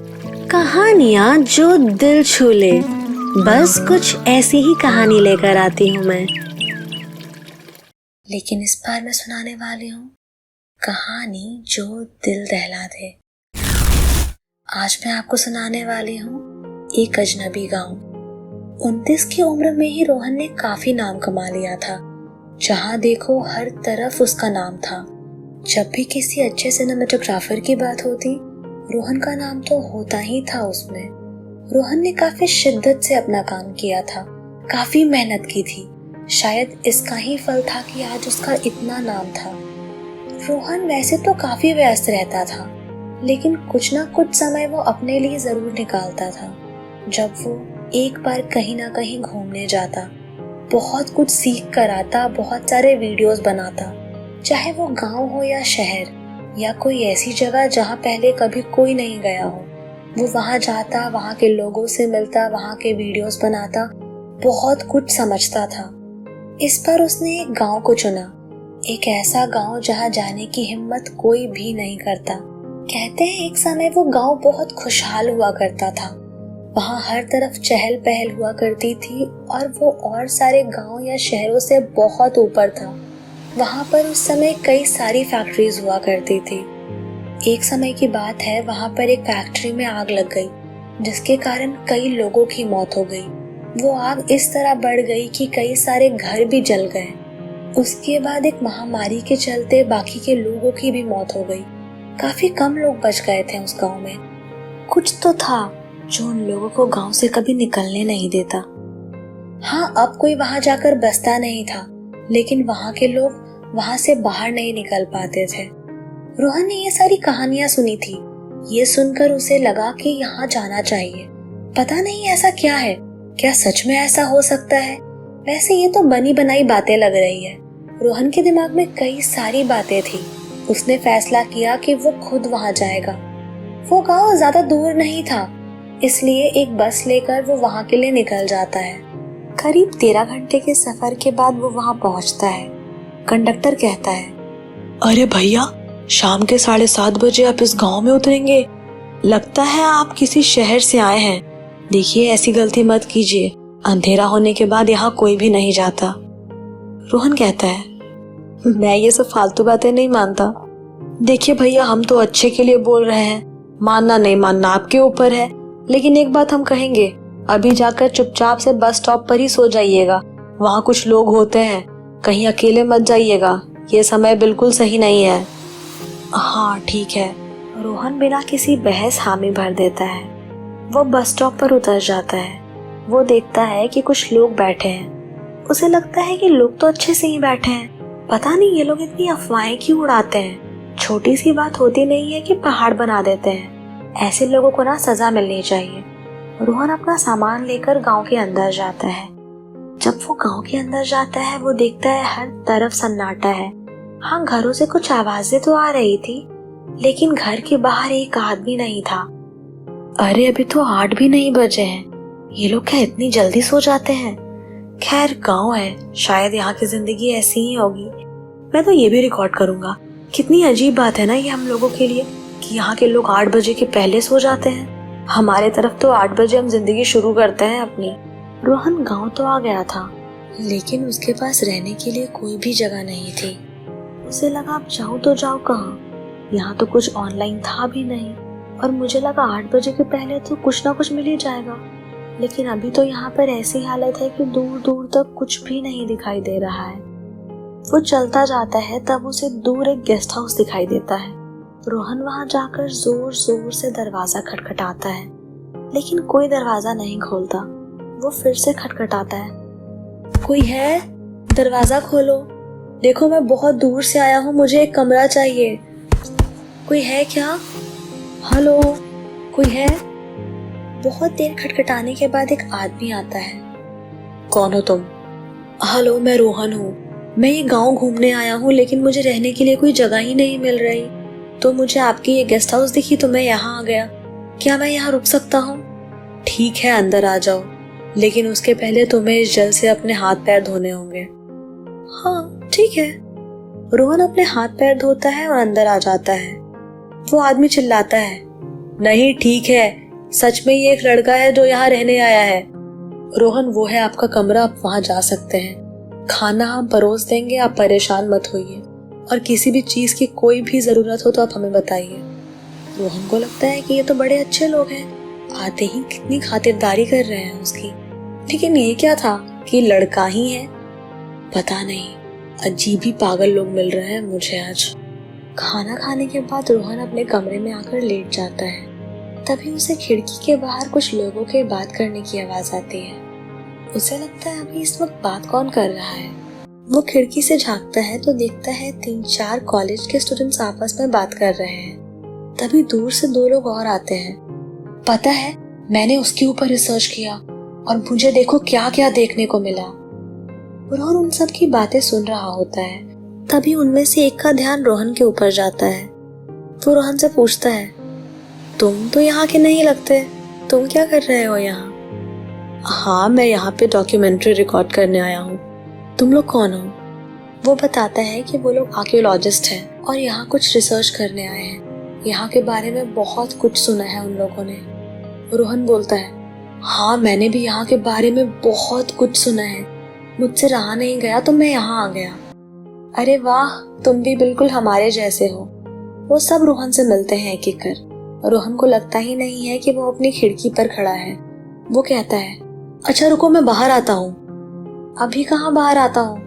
कहानियाँ जो दिल छू ले, बस कुछ ऐसी ही कहानी लेकर आती हूँ मैं। लेकिन इस बार मैं सुनाने वाली हूँ कहानी जो दिल दहला दे। आज मैं आपको सुनाने वाली हूँ एक अजनबी गांव। 29 की उम्र में ही रोहन ने काफी नाम कमा लिया था। जहाँ देखो हर तरफ उसका नाम था। जब भी किसी अच्छे सिनेमेटोग्राफर की बात होती, रोहन का नाम तो होता ही था उसमें। रोहन ने काफी शिद्दत से अपना काम किया था, काफी मेहनत की थी। शायद इसका ही फल था कि आज उसका इतना नाम था। रोहन वैसे तो काफी व्यस्त रहता था, लेकिन कुछ ना कुछ समय वो अपने लिए जरूर निकालता था। जब वो एक बार कहीं ना कहीं घूमने जाता, बहुत कुछ सीख कर आता, बहुत सारे वीडियोस बनाता, चाहे वो गांव हो या शहर या कोई ऐसी जगह जहाँ पहले कभी कोई नहीं गया हो। वो वहाँ जाता, वहाँ के लोगों से मिलता, वहाँ के वीडियोस बनाता, बहुत कुछ समझता था। इस बार उसने एक गांव को चुना, एक ऐसा गांव जहाँ जाने की हिम्मत कोई भी नहीं करता। कहते हैं एक समय वो गांव बहुत खुशहाल हुआ करता था। वहाँ हर तरफ चहल पहल हुआ करती थी और वो और सारे गांव या शहरों से बहुत ऊपर था। वहाँ पर उस समय कई सारी फैक्ट्रीज हुआ करती थी। एक समय की बात है, वहाँ पर एक फैक्ट्री में आग लग गई, जिसके कारण कई लोगों की मौत हो गई। वो आग इस तरह बढ़ गई कि कई सारे घर भी जल गए। उसके बाद एक महामारी के चलते बाकी के लोगों की भी मौत हो गई। काफी कम लोग बच गए थे उस गांव में। कुछ तो था जो उन लोगों को गांव से कभी निकलने नहीं देता। हाँ, अब कोई वहां जाकर बसता नहीं था, लेकिन वहां के लोग वहां से बाहर नहीं निकल पाते थे। रोहन ने ये सारी कहानियां सुनी थी। ये सुनकर उसे लगा कि यहाँ जाना चाहिए। पता नहीं ऐसा क्या है, क्या सच में ऐसा हो सकता है? वैसे ये तो बनी बनाई बातें लग रही है। रोहन के दिमाग में कई सारी बातें थी। उसने फैसला किया कि वो खुद वहां जाएगा। वो गांव ज्यादा दूर नहीं था, इसलिए एक बस लेकर वो वहां के लिए निकल जाता है। करीब 13 घंटे के सफर के बाद वो वहां पहुंचता है। कंडक्टर कहता है, अरे भैया, शाम के 7:30 बजे आप इस गांव में उतरेंगे। लगता है आप किसी शहर से आए हैं। देखिए, ऐसी गलती मत कीजिए। अंधेरा होने के बाद यहाँ कोई भी नहीं जाता। रोहन कहता है, मैं ये सब फालतू बातें नहीं मानता। देखिए भैया, हम तो अच्छे के लिए बोल रहे हैं। मानना नहीं मानना आपके ऊपर है। लेकिन एक बात हम कहेंगे, अभी जाकर चुपचाप से बस स्टॉप पर ही सो जाइएगा। वहाँ कुछ लोग होते हैं, कहीं अकेले मत जाइएगा। ये समय बिल्कुल सही नहीं है। हाँ ठीक है। रोहन बिना किसी बहस हामी भर देता है। वो बस स्टॉप पर उतर जाता है। वो देखता है कि कुछ लोग बैठे हैं। उसे लगता है कि लोग तो अच्छे से ही बैठे हैं। पता नहीं ये लोग इतनी अफवाहें क्यों उड़ाते हैं। छोटी सी बात होती नहीं है कि पहाड़ बना देते हैं। ऐसे लोगों को ना सजा मिलनी चाहिए। रोहन अपना सामान लेकर गांव के अंदर जाता है। जब वो गांव के अंदर जाता है, वो देखता है हर तरफ सन्नाटा है। हाँ, घरों से कुछ आवाजें तो आ रही थी, लेकिन घर के बाहर एक आदमी नहीं था। अरे अभी तो 8 भी नहीं बजे हैं। ये लोग क्या इतनी जल्दी सो जाते हैं? खैर, गांव है, शायद यहाँ की जिंदगी ऐसी ही होगी। मैं तो ये भी रिकॉर्ड करूंगा। कितनी अजीब बात है ना ये हम लोगों के लिए कि यहाँ के लोग 8 बजे के पहले सो जाते हैं। हमारे तरफ तो 8 बजे हम जिंदगी शुरू करते हैं अपनी। रोहन गांव तो आ गया था, लेकिन उसके पास रहने के लिए कोई भी जगह नहीं थी। उसे लगा अब जाऊं तो जाऊं कहाँ? यहाँ तो कुछ ऑनलाइन था भी नहीं, और मुझे लगा 8 बजे के पहले तो कुछ ना कुछ मिल ही जाएगा। लेकिन अभी तो यहाँ पर ऐसी हालत है कि दूर दूर तक कुछ भी नहीं दिखाई दे रहा है। वो चलता जाता है, तब उसे दूर एक गेस्ट हाउस दिखाई देता है। रोहन वहां जाकर जोर जोर से दरवाजा खटखटाता है, लेकिन कोई दरवाजा नहीं खोलता। वो फिर से खटखटाता है, कोई है? दरवाजा खोलो, देखो मैं बहुत दूर से आया हूँ, मुझे एक कमरा चाहिए। कोई है क्या? हेलो, कोई है? बहुत देर खटखटाने के बाद एक आदमी आता है। कौन हो तुम? हेलो, मैं रोहन हूँ। मैं ये गांव घूमने आया हूँ, लेकिन मुझे रहने के लिए कोई जगह ही नहीं मिल रही। तो मुझे आपकी ये गेस्ट हाउस दिखी तो मैं यहाँ आ गया। क्या मैं यहाँ रुक सकता हूँ? ठीक है, अंदर आ जाओ, लेकिन उसके पहले तुम्हें इस जल से अपने हाथ पैर धोने होंगे। हाँ ठीक है। रोहन अपने हाथ पैर धोता है और अंदर आ जाता है। वो आदमी चिल्लाता है, नहीं ठीक है, सच में ये एक लड़का है जो यहाँ रहने आया है। रोहन वो है आपका कमरा, आप वहाँ जा सकते हैं। खाना हम परोस देंगे, आप परेशान मत होइए, और किसी भी चीज की कोई भी जरूरत हो तो आप हमें बताइए। रोहन को लगता है कि ये तो बड़े अच्छे लोग हैं, आते ही कितनी खातिरदारी कर रहे हैं उसकी। लेकिन ये क्या था कि लड़का ही है? पता नहीं, अजीब ही पागल लोग मिल रहे हैं मुझे आज। खाना खाने के बाद रोहन अपने कमरे में आकर लेट जाता है। तभी उसे खिड़की के बाहर कुछ लोगों के बात करने की आवाज आती है। उसे लगता है अभी इस वक्त बात कौन कर रहा है। वो खिड़की से झांकता है तो देखता है 3-4 कॉलेज के स्टूडेंट्स आपस में बात कर रहे हैं। तभी दूर से 2 लोग और आते हैं। पता है, मैंने उसके ऊपर रिसर्च किया और मुझे देखो क्या क्या देखने को मिला। रोहन उन सब की बातें सुन रहा होता है। तभी उनमें से एक का ध्यान रोहन के ऊपर जाता है। वो रोहन से पूछता है, तुम तो यहाँ के नहीं लगते, तुम क्या कर रहे हो यहाँ? हाँ, मैं यहाँ पे डॉक्यूमेंट्री रिकॉर्ड करने आया हूँ। तुम लोग कौन हो? वो बताता है कि वो लोग आर्कियोलॉजिस्ट हैं और यहाँ कुछ रिसर्च करने आए हैं। यहाँ के बारे में बहुत कुछ सुना है उन लोगों ने। रोहन बोलता है, हाँ मैंने भी यहाँ के बारे में बहुत कुछ सुना है, मुझसे रहा नहीं गया तो मैं यहाँ आ गया। अरे वाह, तुम भी बिल्कुल हमारे जैसे हो। वो सब रोहन से मिलते हैं एक एक कर। रोहन को लगता ही नहीं है कि वो अपनी खिड़की पर खड़ा है। वो कहता है, अच्छा रुको, मैं बाहर आता हूँ। अभी कहाँ बाहर आता हूँ?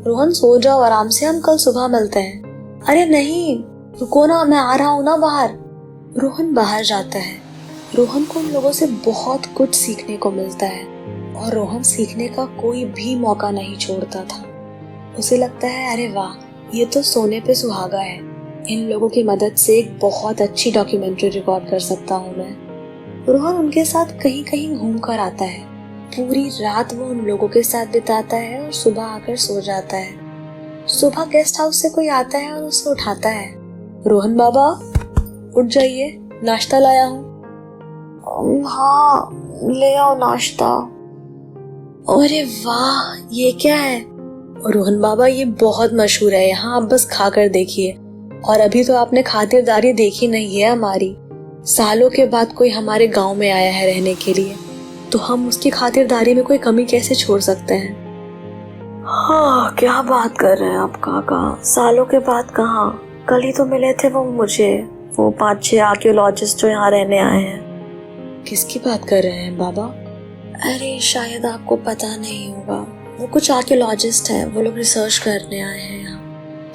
रोहन सो जाओ आराम से, हम कल सुबह मिलते हैं। अरे नहीं, रुको ना, मैं आ रहा हूँ ना बाहर। रोहन बाहर जाता है। रोहन को उन लोगों से बहुत कुछ सीखने को मिलता है और रोहन सीखने का कोई भी मौका नहीं छोड़ता था। उसे लगता है, अरे वाह, ये तो सोने पे सुहागा है। इन लोगों की मदद से एक बहुत अच्छी डॉक्यूमेंट्री रिकॉर्ड कर सकता हूँ मैं। रोहन उनके साथ कहीं कहीं घूम कर आता है। पूरी रात वो उन लोगों के साथ बिताता है और सुबह आकर सो जाता है। सुबह गेस्ट हाउस से कोई आता है और उसे उठाता है। रोहन बाबा, उठ जाइए, नाश्ता लाया हूँ। हाँ, ले आओ नाश्ता। अरे वाह, ये क्या है? रोहन बाबा, ये बहुत मशहूर है यहाँ, आप बस खा कर देखिए। और अभी तो आपने खातिरदारी देखी नहीं है हमारी। सालों के बाद कोई हमारे गांव में आया है रहने के लिए, तो हम उसकी खातिरदारी में कोई कमी कैसे छोड़ सकते हैं? हाँ, क्या बात कर रहे हैं आप काका, सालों के बाद कहाँ? कल ही तो मिले थे वो मुझे, वो 5-6 आर्कियोलॉजिस्ट जो यहाँ रहने आए हैं। किसकी बात कर रहे हैं बाबा? अरे शायद आपको पता नहीं होगा, वो कुछ आर्कियोलॉजिस्ट हैं, वो लोग रिसर्च करने आए हैं यहाँ।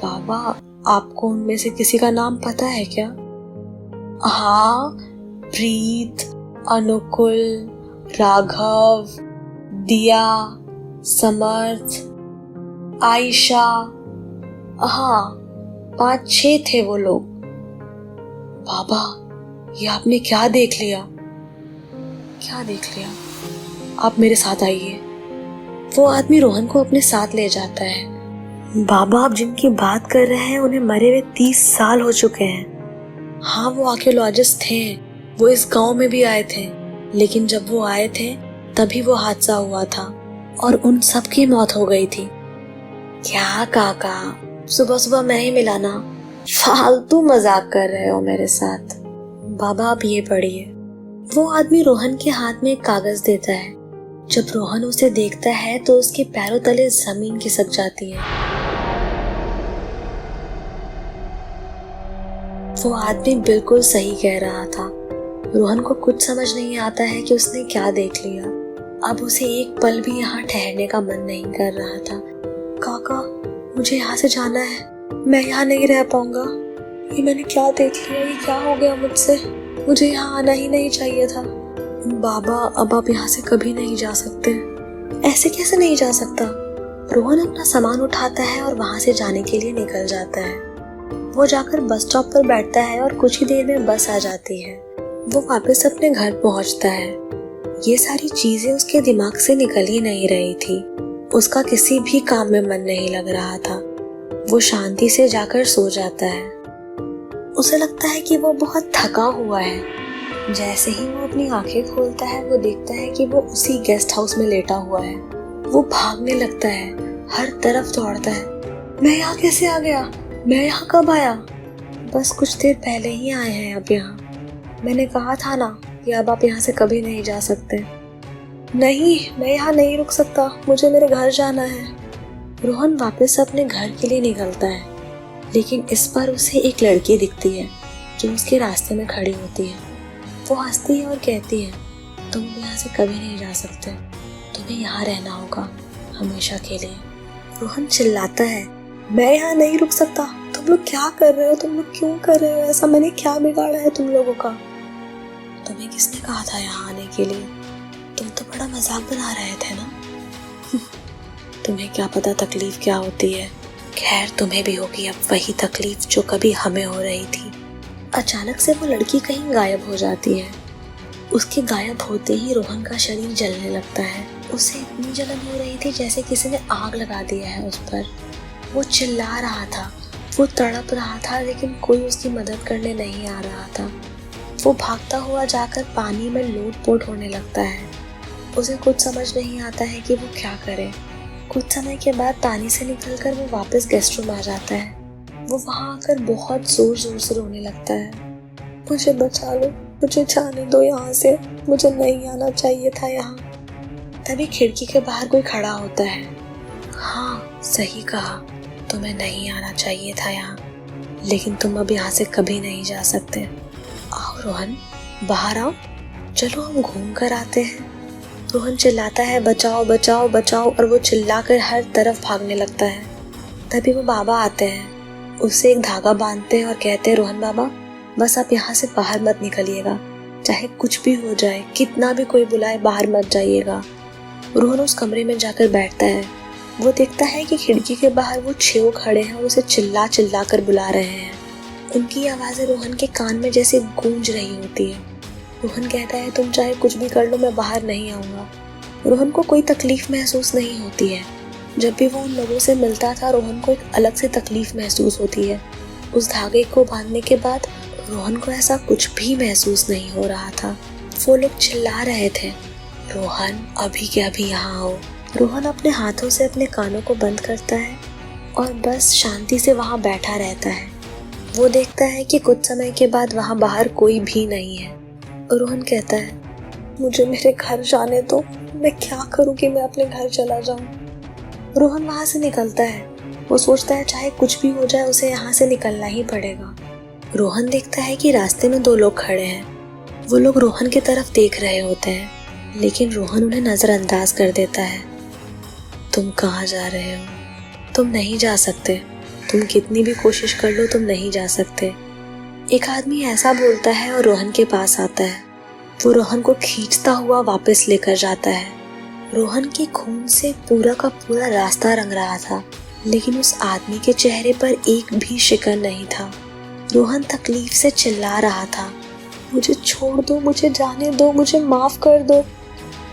बाबा, आपको उनमें से किसी का नाम पता है क्या? हाँ, प्रीत, अनुकुल, राघव, दिया, समर्थ, आयशा, हाँ 5-6 थे वो लोग। बाबा, ये आपने क्या देख लिया? क्या देख लिया? आप मेरे साथ आइए। वो आदमी रोहन को अपने साथ ले जाता है। बाबा, आप जिनकी बात कर रहे हैं उन्हें मरे हुए 30 साल हो चुके हैं। हाँ, वो आर्कियोलॉजिस्ट थे, वो इस गांव में भी आए थे, लेकिन जब वो आए थे तभी वो हादसा हुआ था और उन सब की मौत हो गई थी। क्या काका, सुबह सुबह मैं ही मिला ना? फालतू मजाक कर रहे हो मेरे साथ। बाबा, आप ये पढ़िए। वो आदमी रोहन के हाथ में एक कागज देता है। जब रोहन उसे देखता है तो उसके पैरों तले जमीन खिसक जाती है। वो आदमी बिल्कुल सही कह रहा था। रोहन को कुछ समझ नहीं आता है कि उसने क्या देख लिया। अब उसे एक पल भी यहाँ ठहरने का मन नहीं कर रहा था। काका, मुझे यहाँ से जाना है, मैं यहाँ नहीं रह पाऊंगा। ये मैंने क्या देख लिया? ये क्या हो गया मुझसे? मुझे यहाँ आना ही नहीं चाहिए था। बाबा, अब आप यहाँ से कभी नहीं जा सकते। ऐसे कैसे नहीं जा सकता? रोहन अपना सामान उठाता है और वहाँ से जाने के लिए निकल जाता है। वो जाकर बस स्टॉप पर बैठता है और कुछ ही देर में बस आ जाती है। वो वापस अपने घर पहुँचता है। ये सारी चीजें उसके दिमाग से निकल ही नहीं रही थी। उसका किसी भी काम में मन नहीं लग रहा था। वो शांति से जाकर सो जाता है। उसे लगता है कि वो बहुत थका हुआ है। जैसे ही वो अपनी आंखें खोलता है वो देखता है कि वो उसी गेस्ट हाउस में लेटा हुआ है। वो भागने लगता है, हर तरफ दौड़ता है। मैं यहाँ कैसे आ गया? मैं यहाँ कब आया? बस कुछ देर पहले ही आए हैं अब यहाँ। मैंने कहा था ना कि अब आप यहाँ से कभी नहीं जा सकते। नहीं, मैं यहाँ नहीं रुक सकता, मुझे मेरे घर जाना है। रोहन वापस अपने घर के लिए निकलता है, लेकिन इस बार उसे एक लड़की दिखती है जो उसके रास्ते में खड़ी होती है। वो हंसती है और कहती है, तुम यहाँ से कभी नहीं जा सकते, तुम्हें यहाँ रहना होगा हमेशा के लिए। रोहन चिल्लाता है, मैं यहाँ नहीं रुक सकता। तुम लोग क्या कर रहे हो? तुम लोग क्यों कर रहे हो ऐसा? मैंने क्या बिगाड़ा है तुम लोगों का? तुम्हें किसने कहा था यहाँ आने के लिए? तुम तो बड़ा मजाक बना रहे थे ना। तुम्हें क्या पता तकलीफ क्या होती है। खैर, तुम्हें भी होगी अब वही तकलीफ जो कभी हमें हो रही थी। अचानक से वो लड़की कहीं गायब हो जाती है। उसके गायब होते ही रोहन का शरीर जलने लगता है। उसे इतनी जलन हो रही थी जैसे किसी ने आग लगा दिया है उस पर। वो चिल्ला रहा था, वो तड़प रहा था, लेकिन कोई उसकी मदद करने नहीं आ रहा था। वो भागता हुआ जाकर पानी में लोट-पोट होने लगता है। उसे कुछ समझ नहीं आता है कि वो क्या करे। कुछ समय के बाद पानी से निकलकर वो वापस गेस्ट रूम आ जाता है। वो वहाँ आकर बहुत जोर जोर से रोने लगता है। मुझे बचा लो, मुझे जाने दो यहाँ से, मुझे नहीं आना चाहिए था यहाँ। तभी खिड़की के बाहर कोई खड़ा होता है। हाँ, सही कहा, तुम्हें नहीं आना चाहिए था यहाँ, लेकिन तुम अब यहाँ से कभी नहीं जा सकते। आओ रोहन, बाहर आओ, चलो हम घूम कर आते हैं। रोहन चिल्लाता है, बचाओ बचाओ बचाओ, और वो चिल्लाकर हर तरफ भागने लगता है। तभी वो बाबा आते हैं, उससे एक धागा बांधते हैं और कहते हैं, रोहन बाबा, बस आप यहाँ से बाहर मत निकलिएगा, चाहे कुछ भी हो जाए, कितना भी कोई बुलाए, बाहर मत जाइएगा। रोहन उस कमरे में जाकर बैठता है। वो देखता है कि खिड़की के बाहर वो 6 खड़े हैं और उसे चिल्ला चिल्ला कर बुला रहे हैं। उनकी आवाज़ें रोहन के कान में जैसे गूंज रही होती है। रोहन कहता है, तुम चाहे कुछ भी कर लो, मैं बाहर नहीं आऊँगा। रोहन को कोई तकलीफ महसूस नहीं होती है। जब भी वो उन लोगों से मिलता था, रोहन को एक अलग से तकलीफ महसूस होती है। उस धागे को बांधने के बाद रोहन को ऐसा कुछ भी महसूस नहीं हो रहा था। वो लोग चिल्ला रहे थे, रोहन अभी के अभी यहाँ आओ। रोहन अपने हाथों से अपने कानों को बंद करता है और बस शांति से वहाँ बैठा रहता है। वो देखता है कि कुछ समय के बाद वहाँ बाहर कोई भी नहीं है। रोहन कहता है, मुझे मेरे घर जाने दो, मैं क्या करूँ कि मैं अपने घर चला जाऊँ। रोहन वहाँ से निकलता है। वो सोचता है चाहे कुछ भी हो जाए, उसे यहाँ से निकलना ही पड़ेगा। रोहन देखता है कि रास्ते में 2 लोग खड़े हैं। वो लोग रोहन की तरफ देख रहे होते हैं, लेकिन रोहन उन्हें नज़रअंदाज कर देता है। तुम कहाँ जा रहे हो? तुम नहीं जा सकते, तुम कितनी भी कोशिश कर लो, तुम नहीं जा सकते। एक आदमी ऐसा बोलता है और रोहन के पास आता है। वो रोहन को खींचता हुआ वापस लेकर जाता है। रोहन के खून से पूरा का पूरा रास्ता रंग रहा था, लेकिन उस आदमी के चेहरे पर एक भी शिकन नहीं था। रोहन तकलीफ से चिल्ला रहा था, मुझे छोड़ दो, मुझे जाने दो, मुझे माफ कर दो।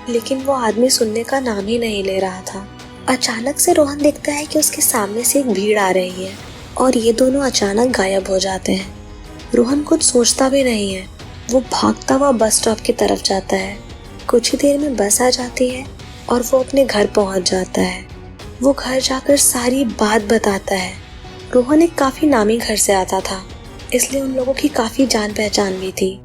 लेकिन वो आदमी सुनने का नाम ही नहीं ले रहा था। अचानक से रोहन देखता है कि उसके सामने से एक भीड़ आ रही है और ये दोनों अचानक गायब हो जाते हैं। रोहन कुछ सोचता भी नहीं है। वो भागता हुआ बस स्टॉप की तरफ जाता है। कुछ ही देर में बस आ जाती है और वो अपने घर पहुंच जाता है। वो घर जाकर सारी बात बताता है। रोहन एक काफ़ी नामी घर से आता था, इसलिए उन लोगों की काफ़ी जान पहचान भी थी।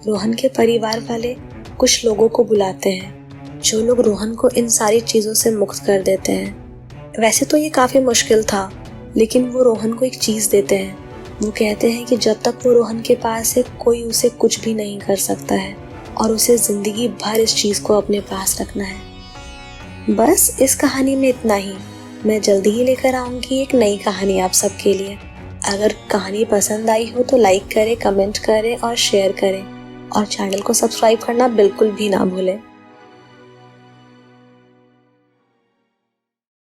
रोहन के परिवार वाले कुछ लोगों को बुलाते हैं, जो लोग रोहन को इन सारी चीज़ों से मुक्त कर देते हैं। वैसे तो ये काफ़ी मुश्किल था, लेकिन वो रोहन को एक चीज़ देते हैं। वो कहते हैं कि जब तक वो रोहन के पास है, कोई उसे कुछ भी नहीं कर सकता है और उसे ज़िंदगी भर इस चीज़ को अपने पास रखना है। बस इस कहानी में इतना ही। मैं जल्दी ही लेकर आऊँगी एक नई कहानी आप सबके लिए। अगर कहानी पसंद आई हो तो लाइक करें, कमेंट करें और शेयर करें, और चैनल को सब्सक्राइब करना बिल्कुल भी ना भूलें।